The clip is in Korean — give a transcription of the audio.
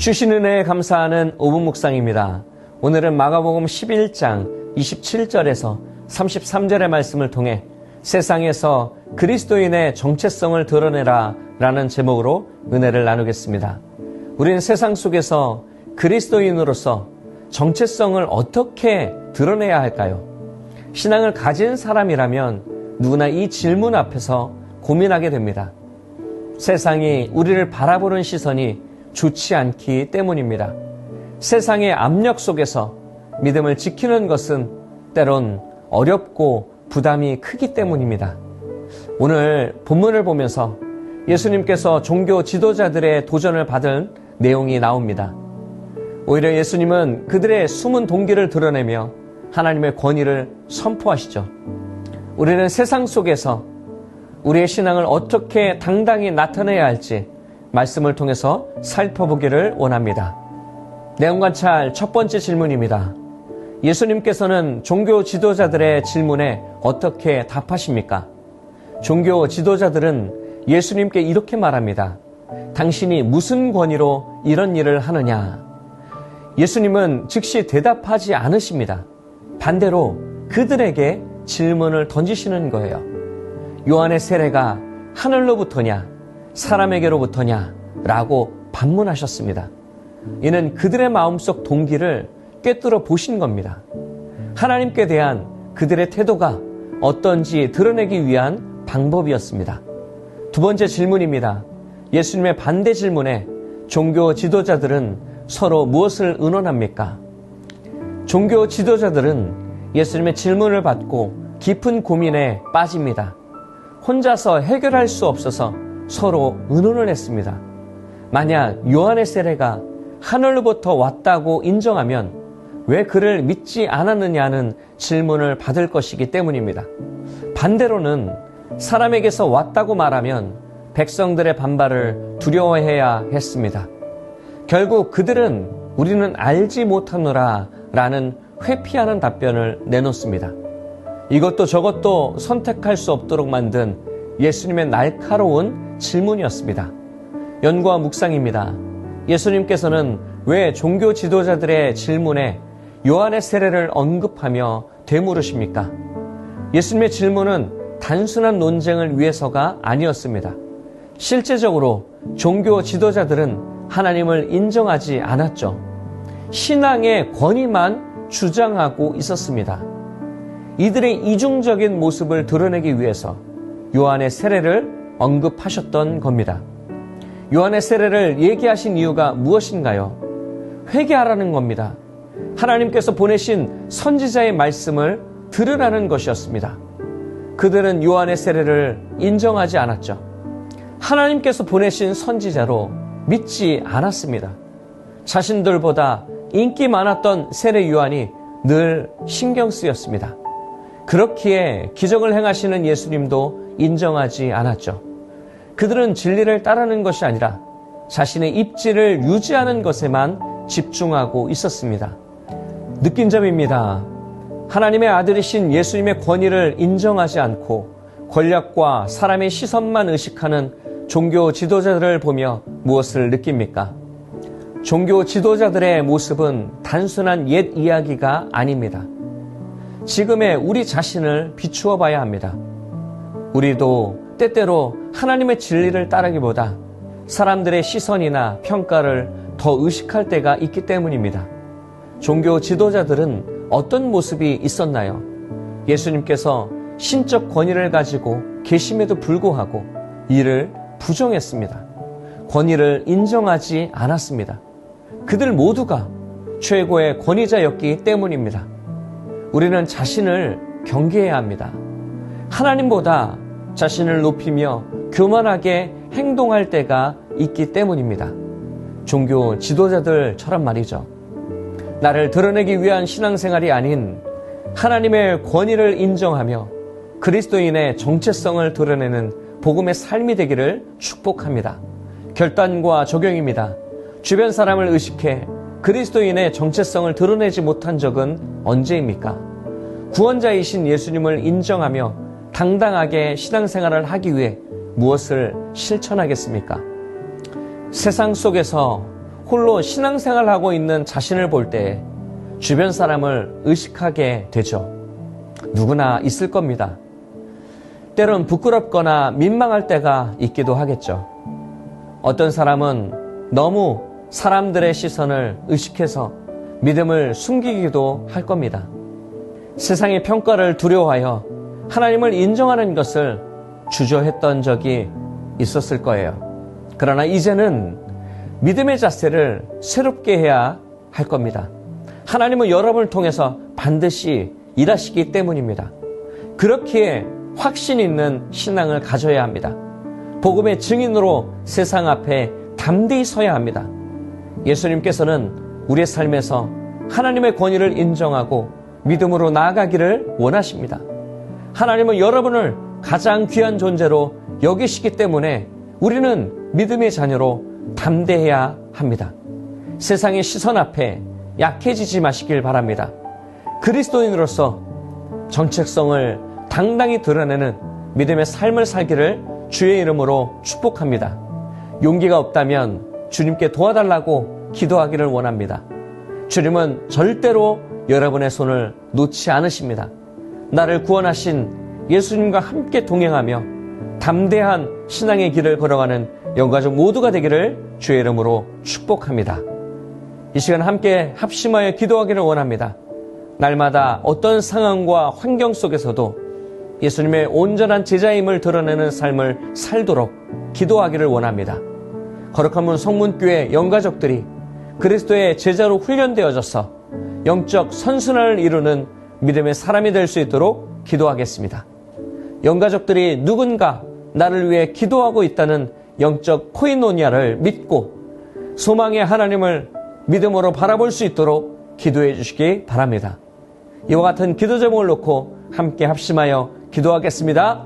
주신 은혜에 감사하는 5분 묵상입니다. 오늘은 마가복음 11장 27절에서 33절의 말씀을 통해 세상에서 그리스도인의 정체성을 드러내라 라는 제목으로 은혜를 나누겠습니다. 우리는 세상 속에서 그리스도인으로서 정체성을 어떻게 드러내야 할까요? 신앙을 가진 사람이라면 누구나 이 질문 앞에서 고민하게 됩니다. 세상이 우리를 바라보는 시선이 좋지 않기 때문입니다. 세상의 압력 속에서 믿음을 지키는 것은 때론 어렵고 부담이 크기 때문입니다. 오늘 본문을 보면서 예수님께서 종교 지도자들의 도전을 받은 내용이 나옵니다. 오히려 예수님은 그들의 숨은 동기를 드러내며 하나님의 권위를 선포하시죠. 우리는 세상 속에서 우리의 신앙을 어떻게 당당히 나타내야 할지 말씀을 통해서 살펴보기를 원합니다. 내용관찰 첫 번째 질문입니다. 예수님께서는 종교 지도자들의 질문에 어떻게 답하십니까? 종교 지도자들은 예수님께 이렇게 말합니다. 당신이 무슨 권위로 이런 일을 하느냐? 예수님은 즉시 대답하지 않으십니다. 반대로 그들에게 질문을 던지시는 거예요. 요한의 세례가 하늘로부터냐, 사람에게로부터냐? 라고 반문하셨습니다. 이는 그들의 마음속 동기를 꿰뚫어 보신 겁니다. 하나님께 대한 그들의 태도가 어떤지 드러내기 위한 방법이었습니다. 두 번째 질문입니다. 예수님의 반대 질문에 종교 지도자들은 서로 무엇을 의논합니까? 종교 지도자들은 예수님의 질문을 받고 깊은 고민에 빠집니다. 혼자서 해결할 수 없어서 서로 의논을 했습니다. 만약 요한의 세례가 하늘로부터 왔다고 인정하면 왜 그를 믿지 않았느냐는 질문을 받을 것이기 때문입니다. 반대로는 사람에게서 왔다고 말하면 백성들의 반발을 두려워해야 했습니다. 결국 그들은 우리는 알지 못하노라 라는 회피하는 답변을 내놓습니다. 이것도 저것도 선택할 수 없도록 만든 예수님의 날카로운 질문이었습니다. 연구와 묵상입니다. 예수님께서는 왜 종교 지도자들의 질문에 요한의 세례를 언급하며 되물으십니까? 예수님의 질문은 단순한 논쟁을 위해서가 아니었습니다. 실제적으로 종교 지도자들은 하나님을 인정하지 않았죠. 신앙의 권위만 주장하고 있었습니다. 이들의 이중적인 모습을 드러내기 위해서 요한의 세례를 언급하셨던 겁니다. 요한의 세례를 얘기하신 이유가 무엇인가요? 회개하라는 겁니다. 하나님께서 보내신 선지자의 말씀을 들으라는 것이었습니다. 그들은 요한의 세례를 인정하지 않았죠. 하나님께서 보내신 선지자로 믿지 않았습니다. 자신들보다 인기 많았던 세례 요한이 늘 신경 쓰였습니다. 그렇기에 기적을 행하시는 예수님도 인정하지 않았죠. 그들은 진리를 따르는 것이 아니라 자신의 입지를 유지하는 것에만 집중하고 있었습니다. 느낀 점입니다. 하나님의 아들이신 예수님의 권위를 인정하지 않고 권력과 사람의 시선만 의식하는 종교 지도자들을 보며 무엇을 느낍니까? 종교 지도자들의 모습은 단순한 옛 이야기가 아닙니다. 지금의 우리 자신을 비추어 봐야 합니다. 우리도 때때로 하나님의 진리를 따르기보다 사람들의 시선이나 평가를 더 의식할 때가 있기 때문입니다. 종교 지도자들은 어떤 모습이 있었나요? 예수님께서 신적 권위를 가지고 계심에도 불구하고 이를 부정했습니다. 권위를 인정하지 않았습니다. 그들 모두가 최고의 권위자였기 때문입니다. 우리는 자신을 경계해야 합니다. 하나님보다 자신을 높이며 교만하게 행동할 때가 있기 때문입니다. 종교 지도자들처럼 말이죠. 나를 드러내기 위한 신앙생활이 아닌 하나님의 권위를 인정하며 그리스도인의 정체성을 드러내는 복음의 삶이 되기를 축복합니다. 결단과 적용입니다. 주변 사람을 의식해 그리스도인의 정체성을 드러내지 못한 적은 언제입니까? 구원자이신 예수님을 인정하며 당당하게 신앙생활을 하기 위해 무엇을 실천하겠습니까? 세상 속에서 홀로 신앙생활을 하고 있는 자신을 볼 때 주변 사람을 의식하게 되죠. 누구나 있을 겁니다. 때론 부끄럽거나 민망할 때가 있기도 하겠죠. 어떤 사람은 너무 사람들의 시선을 의식해서 믿음을 숨기기도 할 겁니다. 세상의 평가를 두려워하여 하나님을 인정하는 것을 주저했던 적이 있었을 거예요. 그러나 이제는 믿음의 자세를 새롭게 해야 할 겁니다. 하나님은 여러분을 통해서 반드시 일하시기 때문입니다. 그렇기에 확신 있는 신앙을 가져야 합니다. 복음의 증인으로 세상 앞에 담대히 서야 합니다. 예수님께서는 우리의 삶에서 하나님의 권위를 인정하고 믿음으로 나아가기를 원하십니다. 하나님은 여러분을 가장 귀한 존재로 여기시기 때문에 우리는 믿음의 자녀로 담대해야 합니다. 세상의 시선 앞에 약해지지 마시길 바랍니다. 그리스도인으로서 정체성을 당당히 드러내는 믿음의 삶을 살기를 주의 이름으로 축복합니다. 용기가 없다면 주님께 도와달라고 기도하기를 원합니다. 주님은 절대로 여러분의 손을 놓지 않으십니다. 나를 구원하신 예수님과 함께 동행하며 담대한 신앙의 길을 걸어가는 영가족 모두가 되기를 주의 이름으로 축복합니다. 이 시간 함께 합심하여 기도하기를 원합니다. 날마다 어떤 상황과 환경 속에서도 예수님의 온전한 제자임을 드러내는 삶을 살도록 기도하기를 원합니다. 거룩한 문 성문교회 영가족들이 그리스도의 제자로 훈련되어져서 영적 선순환을 이루는 믿음의 사람이 될 수 있도록 기도하겠습니다. 영가족들이 누군가 나를 위해 기도하고 있다는 영적 코이노니아를 믿고 소망의 하나님을 믿음으로 바라볼 수 있도록 기도해 주시기 바랍니다. 이와 같은 기도 제목을 놓고 함께 합심하여 기도하겠습니다.